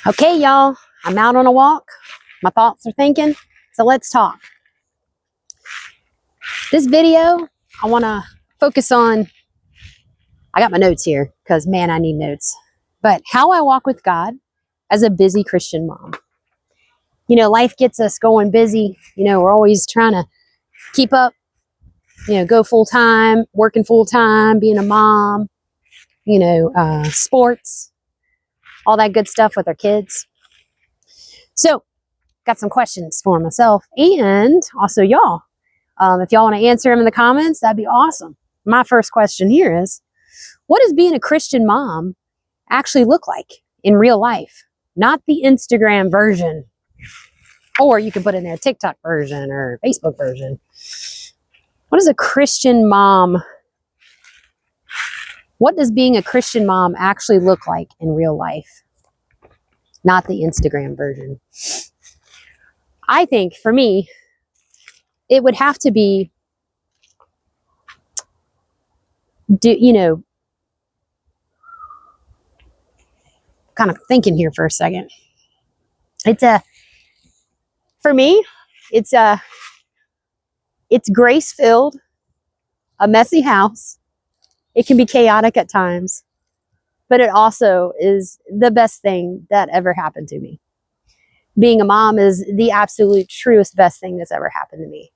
Okay, y'all, I'm out on a walk. My thoughts are thinking, so let's talk. This video, I want to focus on, I got my notes here because, man, I need notes. But how I walk with God as a busy Christian mom. You know, life gets us going busy. You know, we're always trying to keep up, go full time, working full time, being a mom, sports, all that good stuff with our kids. So, got some questions for myself and also y'all. If y'all want to answer them in the comments, that'd be awesome. My first question here is, what does being a Christian mom actually look like in real life? Not the Instagram version. Or you can put in there TikTok version or Facebook version. What does a Christian mom, what does being a Christian mom actually look like in real life? Not the Instagram version. I think for me, it would have to be, kind of thinking here for a second. For me, it's grace-filled, a messy house. It can be chaotic at times, but it also is the best thing that ever happened to me. Being a mom is the absolute truest best thing that's ever happened to me.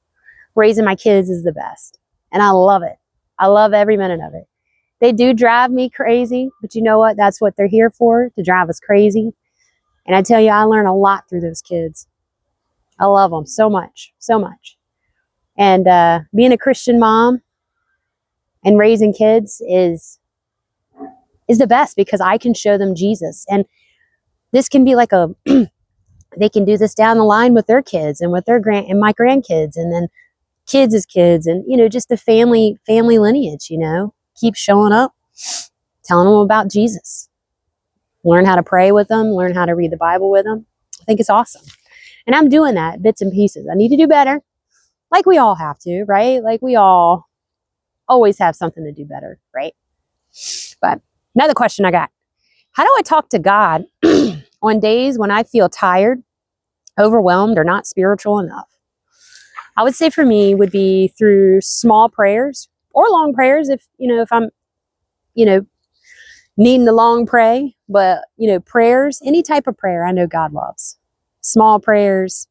Raising my kids is the best, and I love it. I love every minute of it. They do drive me crazy, but you know what? That's what they're here for, to drive us crazy. And I tell you, I learn a lot through those kids. I love them so much, so much. And being a Christian mom and raising kids is the best because I can show them Jesus. And this can be like they can do this down the line with their kids and with their my grandkids, and then kids as kids, and just the family lineage. Keep showing up, telling them about Jesus. Learn how to pray with them. Learn how to read the Bible with them. I think it's awesome, and I'm doing that bits and pieces. I need to do better, like we all have to, right? Like we all always have something to do better, right? But another question I got: how do I talk to God on days when I feel tired, overwhelmed, or not spiritual enough? I would say for me would be through small prayers or long prayers if I'm, needing the long pray, but, prayers, any type of prayer I know God loves. Small prayers,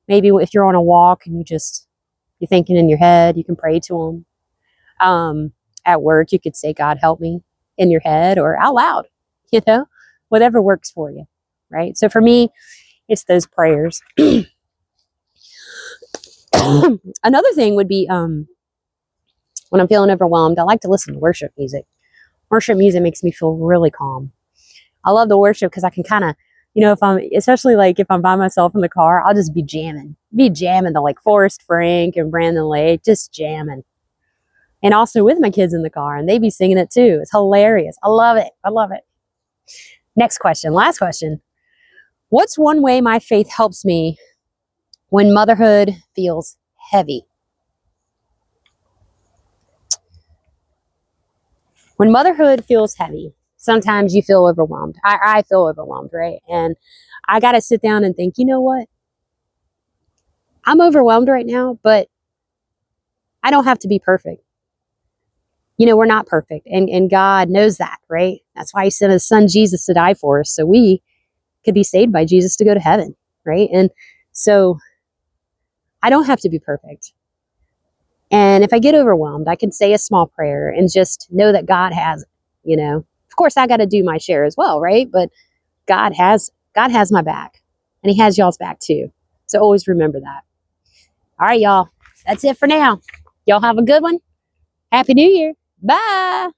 maybe if you're on a walk and you're thinking in your head, you can pray to Him. At work, you could say, God, help me, in your head or out loud, whatever works for you, right? So for me, it's those prayers. Another thing would be when I'm feeling overwhelmed, I like to listen to worship music. Worship music makes me feel really calm. I love the worship because I can kind of, especially if I'm by myself in the car, I'll just be jamming to like Forrest Frank and Brandon Lake, just jamming. And also with my kids in the car, and they be singing it too. It's hilarious. I love it. I love it. Next question, last question. What's one way my faith helps me when motherhood feels heavy? When motherhood feels heavy, sometimes you feel overwhelmed. I feel overwhelmed, right? And I got to sit down and think, you know what? I'm overwhelmed right now, but I don't have to be perfect. We're not perfect, and God knows that, right? That's why He sent His Son Jesus to die for us, so we could be saved by Jesus to go to heaven, right? And so I don't have to be perfect. And if I get overwhelmed, I can say a small prayer and just know that God has it, Of course, I got to do my share as well, right? But God has my back, and He has y'all's back too. So always remember that. All right, y'all. That's it for now. Y'all have a good one. Happy New Year. Bye.